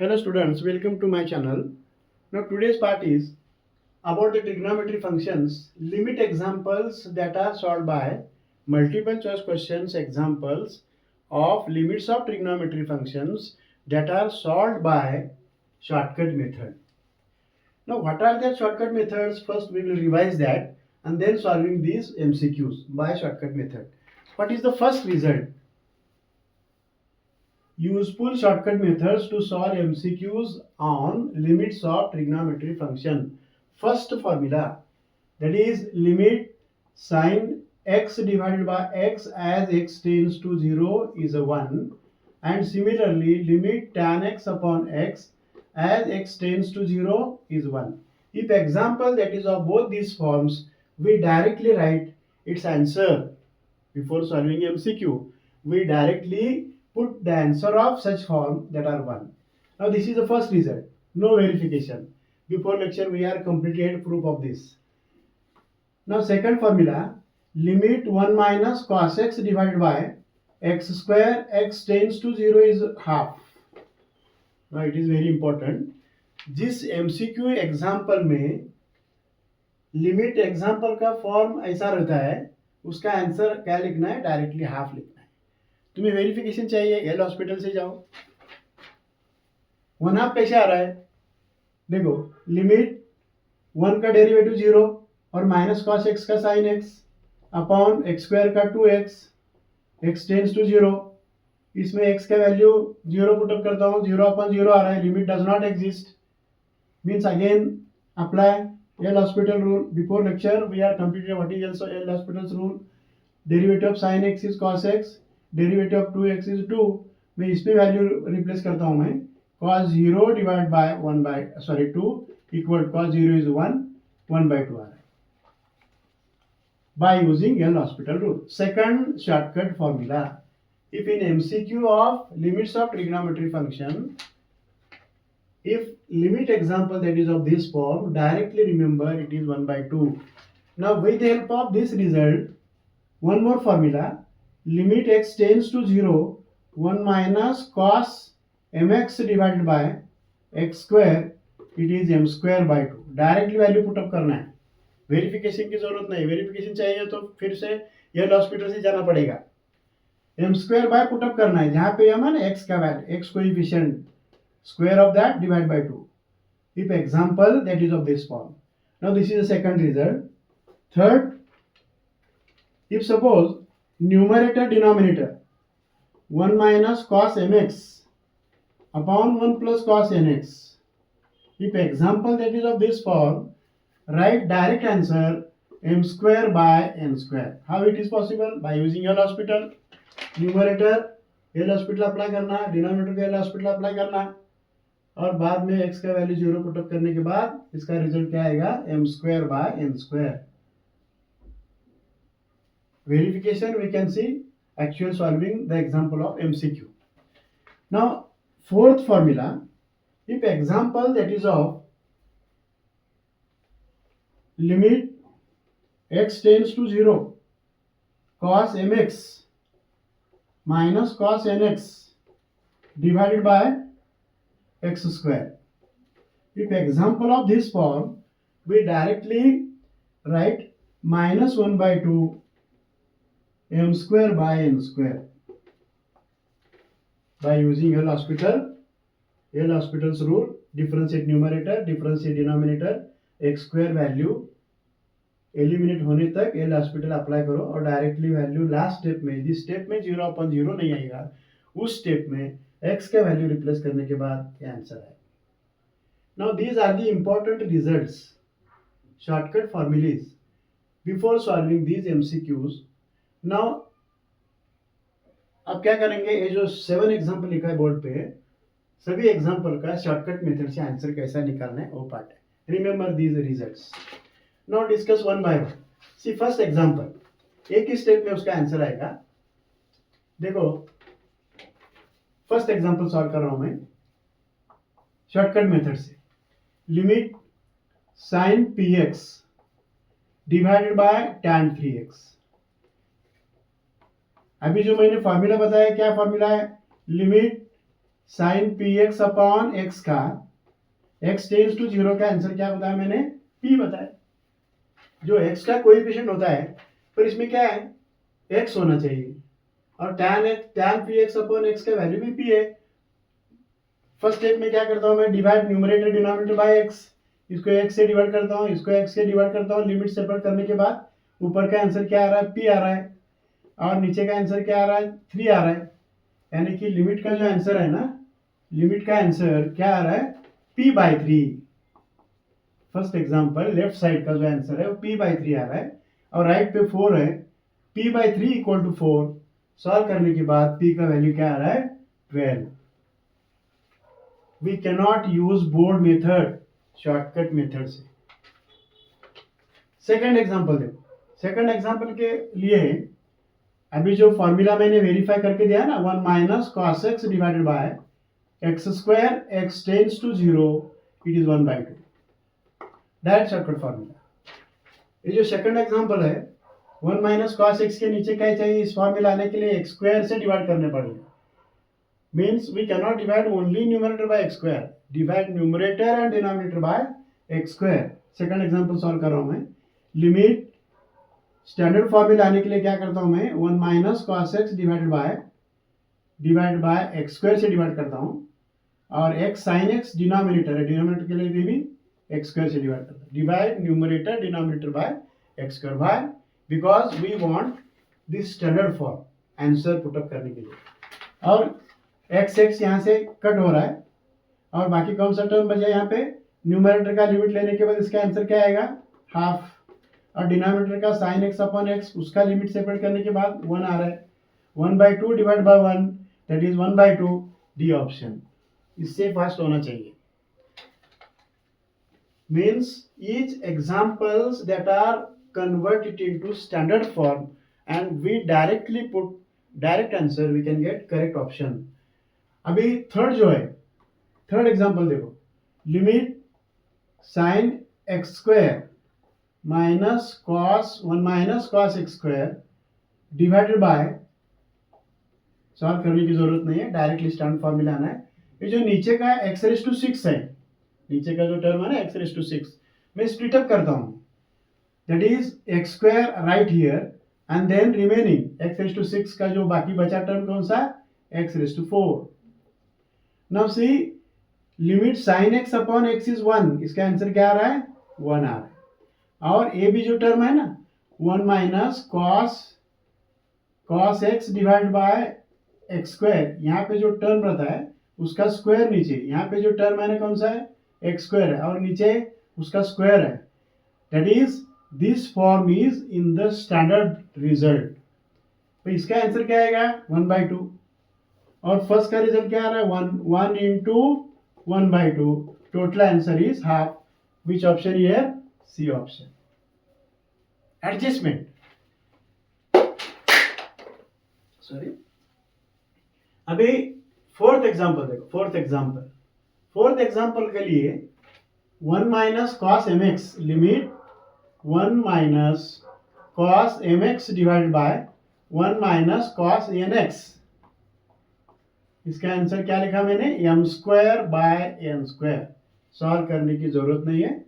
Hello students, welcome to my channel. Now today's part is about the trigonometry functions, limit examples that are solved by multiple choice questions, examples of limits of trigonometry functions that are solved by shortcut method. Now what are the shortcut methods? First we will revise that and then solving these MCQs by shortcut method. What is the first result? Useful shortcut methods to solve MCQs on limits of trigonometry function. First formula, that is limit sin x divided by x as x tends to 0 is a 1, and similarly limit tan x upon x as x tends to 0 is 1. If example that is of both these forms, we directly write its answer. Before solving MCQ, we directly put the answer of such form that are 1. Now this is the first result, no verification. Before lecture we are completed proof of this. Now second formula, limit 1 minus cos x divided by x square x tends to 0 is half. Now it is very important. जिस MCQ example में limit example का form ऐसा रहता है, उसका answer क्या लिखना है? डायरेक्टली हाफ लिखना है. तुम्हें वेरिफिकेशन चाहिए, एल हॉस्पिटल से जाओ. 1 हाफ कैसे आ रहा है? देखो, लिमिट 1 का डेरिवेटिव 0 और माइनस कॉस एक्स का sine x upon x square का 2x, एक्स टेंस टू 0. इसमें x का वैल्यू 0 पुटअप करता हूँ, 0 अपॉन 0 आ रहा है. Limit does not exist, means again apply L Hospital rule. Before lecture we are completed what is also L Hospital's rule. Derivative of sin x is cos x, derivative of 2x is 2. मैं इसमें value replace करता हूँ मैं. cos 0 divide by 2 equal cos 0 is 1 by 2 आ रहा है. By using L Hospital rule. Second shortcut formula. If in MCQ of limits of trigonometry function, if limit example that is of this form, directly remember it is 1 by 2. Now with the help of this result, one more formula, limit x tends to 0, 1 minus cos mx divided by x square, it is m square by 2. Directly value put up करना है, verification की जरूरत नहीं. Verification चाहिए तो फिर से L hospital से जाना पड़ेगा. m स्क्वायर बाय पुटअप करना है, जहां पे हम x का value, x coefficient, square of that divide by 2. If example that is of this form. Now this is the second result. Third, if suppose numerator denominator 1 minus cos mx upon 1 plus cos nx. If example that is of this form, write direct answer m square by n square. How it is possible? By using L Hospital. Numerator L Hospital apply करना, denominator को L Hospital apply करना, और बाद में x का value 0 put up करने के बाद इसका रिजल्ट क्या आएगा? m square by n square. Verification we can see actual solving the example of MCQ. Now fourth formula, if example that is of limit x tends to 0 cos mx minus cos nx divided by x square. If example of this form, we directly write minus 1 by 2 m square by n square. By using L Hospital's rule, differentiate numerator, differentiate denominator, x square value eliminate होने तक L Hospital apply करो और directly value last step में, जिस step में 0 upon 0 नहीं आएगा, उस स्टेप में x का वैल्यू रिप्लेस करने के बाद ये आंसर है. Now these are the important results, shortcut formulas before solving these MCQs. Now अब क्या करेंगे? ये जो 7 एग्जाम्पल लिखा है बोर्ड पे, सभी एग्जाम्पल का शॉर्टकट मेथड से आंसर कैसा निकालना है वो पार्ट है. Remember these results. Now discuss one by one. See first example, एक ही स्टेप में उसका आंसर आएगा. देखो फर्स्ट एग्जाम्पल सॉल्व कर रहा हूं मैं शॉर्टकट मेथड से. Limit sin px divided by tan 3x. अभी जो मैंने फॉर्मूला बताया, क्या फॉर्मूला है? Limit sine p x upon x का x टेंस टू 0 का आंसर क्या बताया मैंने, p बताया। जो x का कोएफिशिएंट होता है पर इसमें क्या है, x होना चाहिए, और tan P x upon x का वैल्यू भी p है। फर्स्ट स्टेप में क्या करता हूं मैं, divide numerator denominator bye x, इसको x से डिवाइड करता हूं, इसको x से डिवाइड करता हूं, लिमिट सेपरेट करने के बाद ऊपर का आंसर क्या आ रहा है, p आ रहा है, और नीचे का आंसर क्या आ रहा है, 3 आ रहा है। यानी कि लिमिट का जो आंसर है ना, लिमिट का आंसर क्या आ रहा है, p by 3। First example left side का जो आंसर है वो p बाई 3 आ रहा है, और राइट पे 4 है, p by 3 equal to 4। Solve करने के बाद p का वैल्यू क्या आ रहा है, 12। We cannot use board method, shortcut method से। सेकंड एग्जांपल देखो, सेकंड एग्जांपल के लिए अभी जो फॉर्मूला मैंने वेरीफाई करके दिया ना, 1 minus cos x divided by x square, x tends to 0, it is 1/2, direct shortcut formula. ये जो सेकंड एग्जांपल है, 1 माइनस कॉस एक्स के नीचे क्या चाहिए, इस फॉर्मूला आने के लिए एक्स स्क्वायर से डिवाइड करने पड़ेगा। Means we cannot divide only numerator by x square, divide numerator and denominator by x square. Second example solve कर रहा हूं मैं। लिमिट स्टैंडर्ड फॉर्मूला आने के लिए क्या करता हूं मैं, 1 minus cos x divided by x square से डिवाइड करता हूं, और एक्स साइन एक्स डिनोमिनेटर है, डिनोमिनेटर के लिए भी एक्स स्क्वायर से डिवाइड करता हूं। Divide numerator denominator by x square. Why, because we want this standard form answer put up करने के लिए। और एक्स एक्स यहाँ से कट हो रहा है, और बाकी कौन सा टर्म बचा यहाँ पे, न्यूमरेटर का लिमिट लेने के बाद इसका आंसर क्या आएगा, हाफ, और डिनोमिनेटर का साइन एक्स अपॉन एक्स, उसका लिमिट सेपरेट करने के बाद 1 आ रहा है, 1/2 divide by 1, that is 1/2, D option. इससे फास्ट होना चाहिए। Means each examples that are converted into standard form and we directly put direct answer, we can get correct option. अभी थर्ड जो है, थर्ड एग्जांपल देखो, limit sine x square minus cos 1 minus cos x square divided by, solve करने की जरूरत नहीं है, directly standard formula आना है। ये जो नीचे का x रेज़ टू 6 है, नीचे का जो टर्म है ना x रेज़ टू 6, मैं स्प्लिट अप करता हूं, that is x square right here, and then remaining x raise to 6 का जो बाकी बचा टर्म कौन सा, x raise to 4। Now see, limit sine x upon x is 1, इसका आंसर क्या आ रहा है, 1 आ रहा है। और ये भी जो टर्म है ना, 1 minus cos x divide by x square, यहाँ पे जो टर्म रहता है उसका स्क्वायर नीचे, यहाँ पे जो टर्म है ना कौन सा है, एक्स स्क्वायर है, और नीचे उसका स्क्वायर है, that is this form is in the standard result. तो इसका आंसर क्या आएगा, 1/2, और फर्स्ट का रिजल्ट क्या आ रहा है, 1 into 1/2, total answer is half. Which option here, see option. Adjustment, sorry, अभी फोर्थ एग्जांपल देखो, फोर्थ एग्जांपल के लिए 1 minus cos m x, limit 1 minus cos m x divided by 1 minus cos n x, इसका answer क्या लिखा मैंने, m square by n square. Solve करने की जरूरत नहीं है,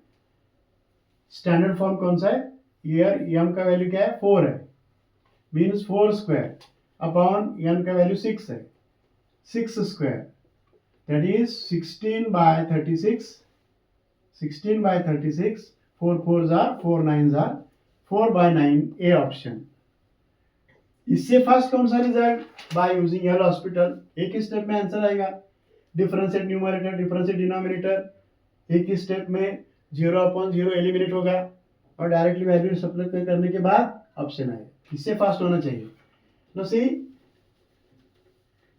स्टैंडर्ड फॉर्म कौन सा है, हियर एम का वैल्यू क्या है, 4 है, मीन्स 4 स्क्वायर अपॉन एन का वैल्यू 6 है, 6 square, that is 16 by 36, 16 by 36, 4 4s are 4 9s are 4/9, A option. इससे फर्स्ट कौन सा result, by using L hospital, एक ही स्टेप में आंसर आएगा, डिफरेंशिएट न्यूमरेटर डिफरेंशिएट डिनोमिनेटर, एक ही स्टेप में 0/0 एलिमिनेट होगा, और डायरेक्टली वैल्यू सब्ट्रैक्ट करने के बाद ऑप्शन आएगा, इससे फास्ट होना चाहिए। नो सी,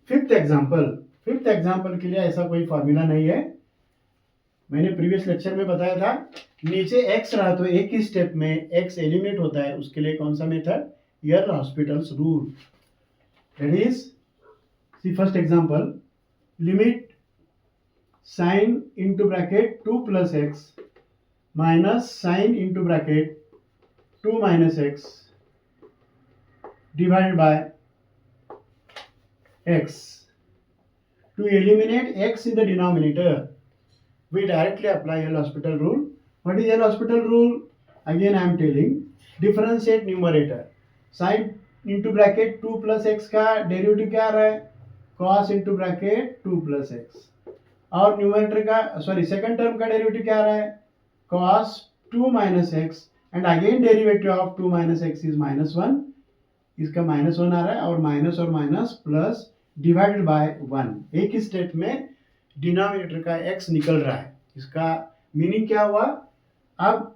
फिफ्थ एग्जांपल के लिए ऐसा कोई फॉर्मूला नहीं है, मैंने प्रीवियस लेक्चर में बताया था, नीचे x रहा तो एक ही स्टेप में x एलिमिनेट होता है, उसके लिए कौन सा method, L Hospital's rule, that is, see first example, limit sine into bracket 2 plus x minus sine into bracket 2 minus x divided by x, To eliminate x in the denominator, we directly apply L'Hospital rule. What is L'Hospital rule? Again I am telling, differentiate numerator. Sin into bracket 2 plus x का derivative क्या आ रहा है? Cos into bracket 2 plus x. और numerator का sorry second term का derivative क्या आ रहा है? Cos 2 minus x and again derivative of 2 minus x is minus 1. इसका माइनस 1 आ रहा है और माइनस प्लस डिवाइडेड बाय 1. एक ही स्टेप में डिनोमिनेटर का x निकल रहा है. इसका मीनिंग क्या हुआ? अब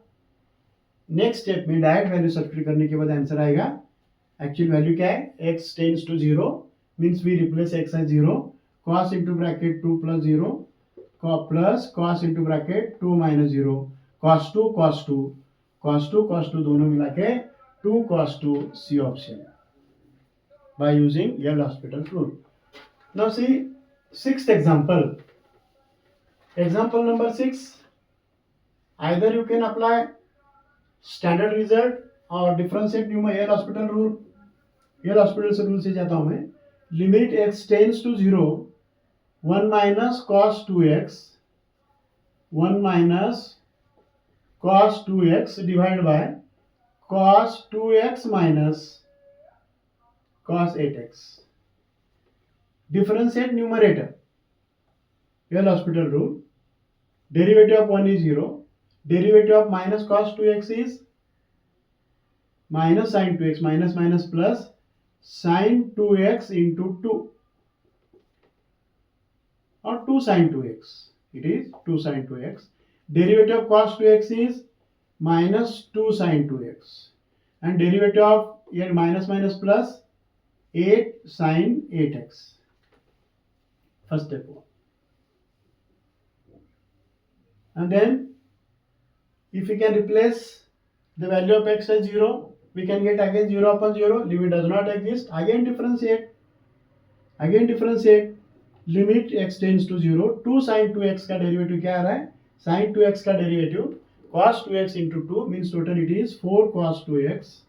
नेक्स्ट स्टेप में डायरेक्ट वैल्यू सब्स्टिट्यूट करने के बाद आंसर आएगा. एक्चुअल वैल्यू क्या है? x tends to 0 means we replace x as 0. cos into bracket 2 plus 0 plus cos into bracket 2 minus 0 cos 2 दोनों मिला के 2 cos 2 C option by using L'Hospital rule. Now see sixth example. Example number 6. Either you can apply standard result or differentiate numerator L'Hospital rule. L'Hospital rule से जाता हूं मैं. Limit x tends to 0 1 minus cos 2x 1 minus cos 2x divided by cos 2x minus cos 8x. Differentiate numerator. L'Hospital rule. Derivative of 1 is 0. Derivative of minus cos 2x is minus sin 2x minus plus sin 2x into 2 or 2 sin 2x. It is 2 sin 2x. Derivative of cos 2x is minus 2 sin 2x and derivative of here minus plus 8 sin 8x. First step. And then if we can replace the value of x as 0, we can get again 0 upon 0. Limit does not exist. Again differentiate. Limit x tends to 0. 2 sin 2x का derivative क्या आ रहा है? sin 2x का derivative cos 2x into 2 means total it is 4 cos 2x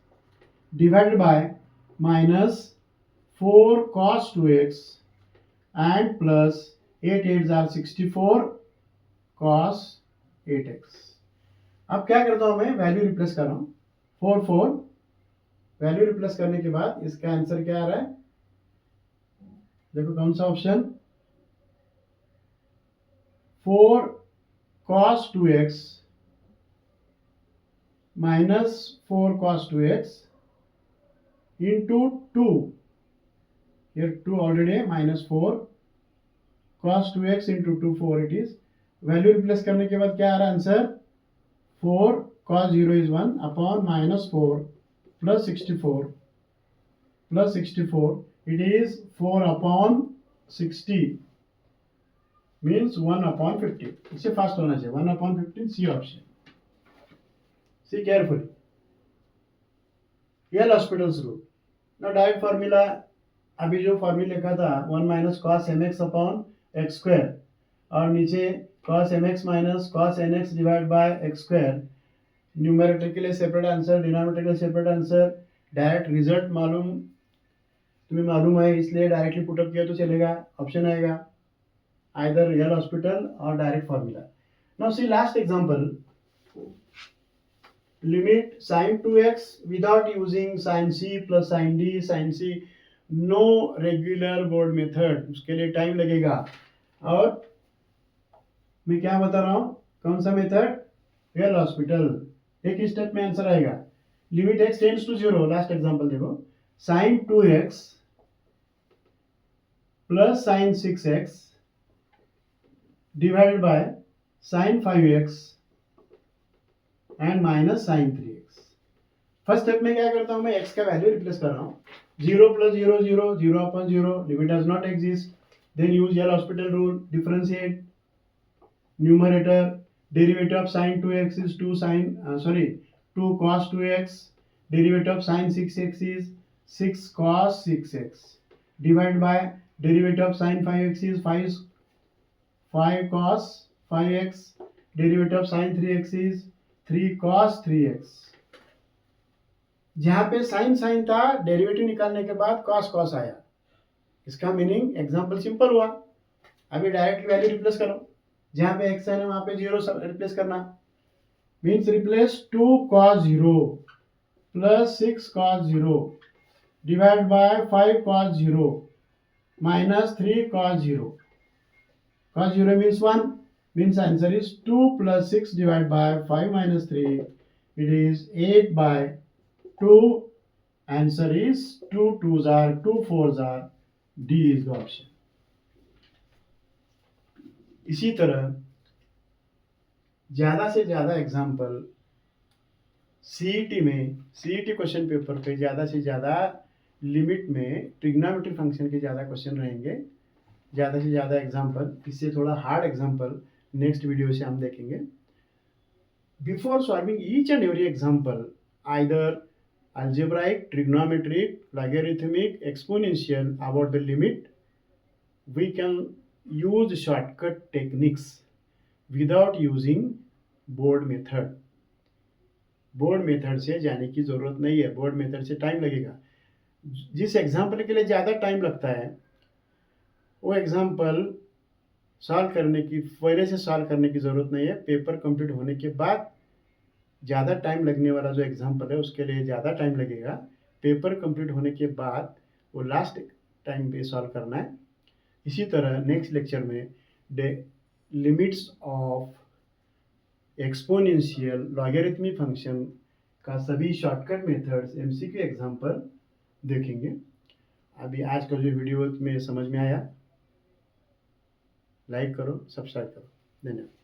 divided by minus 4 cos 2x and plus 8 8s are 64 cos 8x. अब क्या करता हूं मैं? वैल्यू रिप्लेस कर रहा हूं. 4 वैल्यू रिप्लेस करने के बाद इसका आंसर क्या आ रहा है? देखो कौन सा option? 4 cos 2x minus 4 cos 2x into 2. Here 2 already minus 4 cos 2x into 2 4 it is. Value replace करने के बाद क्या आ रहा है answer? 4 cos 0 is 1 upon minus 4 plus 64 it is 4 upon 60 means 1 upon 50. इससे फास्ट होना चाहिए. 1 upon 15 C option. See carefully. L'Hospital's rule. Now direct formula अभी जो फॉर्मूला लिखा था 1 minus cos mx upon x square और नीचे cos mx minus cos nx divided by x square. Numerator के लिए सेपरेट आंसर, डिनोमिनेटर के लिए सेपरेट आंसर. डायरेक्ट रिजल्ट तुम्हें मालूम है इसलिए डायरेक्टली पुटअप किया तो चलेगा. ऑप्शन आएगा आइदर L'Hospital और direct formula. Now see last example. Limit sin 2x without using sin c plus sin d sin c. No regular board method. उसके लिए टाइम लगेगा और मैं क्या बता रहा हूं? कौन सा मेथड? L'Hospital. एक ही स्टेप में आंसर आएगा. Limit x tends to 0. Last example देखो. sin 2x plus sin 6x divided by sin 5x and minus sin 3x. First step में क्या करता हूं मैं? x का वैल्यू रिप्लेस कर रहा हूं. 0 plus 0 0 0 upon 0. Limit does not exist. Then use L'Hospital rule. Differentiate numerator. Derivative of sin 2x is 2 cos 2x. Derivative of sin 6x is 6 cos 6x. Divided by derivative of sin 5x is 5 cos 5x. Derivative of sin 3x is 3 cos 3x. जहां पे sin था derivative निकालने के बाद cos आया. इसका meaning example simple हुआ. अभी डायरेक्ट वैल्यू रिप्लेस करो, जहाँ पे x है ना वहाँ पे 0 रिप्लेस करना, means replace 2 cos 0 plus 6 cos 0 divide by 5 cos 0 minus 3 cos 0. Cos 0 means 1, means answer is 2 plus 6 divided by 5 minus 3. It is 8 by 2. Answer is 2 2s are 2 4s are. D is the option. इसी तरह ज़्यादा से ज़्यादा example CET में, CET question paper पे ज़्यादा से ज़्यादा लिमिट में ट्रिग्नोमेट्री फंक्शन के ज़्यादा क्वेश्चन रहेंगे, ज़्यादा से ज़्यादा एग्जाम्पल, इससे थोड़ा हार्ड एग्जाम्पल नेक्स्ट वीडियो से हम देखेंगे. Before solving each and every example, either algebraic, trigonometric, logarithmic, exponential, about the limit, we can use shortcut techniques without using board method. Board method से जाने की ज़रूरत नहीं है, बोर्ड मेथड से टाइम लगेगा. जिस एग्जाम्पल के लिए ज़्यादा टाइम लगता है वो एग्जाम्पल सॉल्व करने की, पहले से सॉल्व करने की ज़रूरत नहीं है. पेपर कंप्लीट होने के बाद ज़्यादा टाइम लगने वाला जो एग्जाम्पल है उसके लिए ज़्यादा टाइम लगेगा. पेपर कंप्लीट होने के बाद वो लास्ट टाइम पे सॉल्व करना है. इसी तरह नेक्स्ट लेक्चर में limits of exponential logarithmic function का सभी शॉर्टकट मेथड्स एमसीक्यू एग्जाम्पल देखेंगे. अभी आज का जो वीडियो में समझ में आया, लाइक करो, सब्सक्राइब करो. धन्यवाद.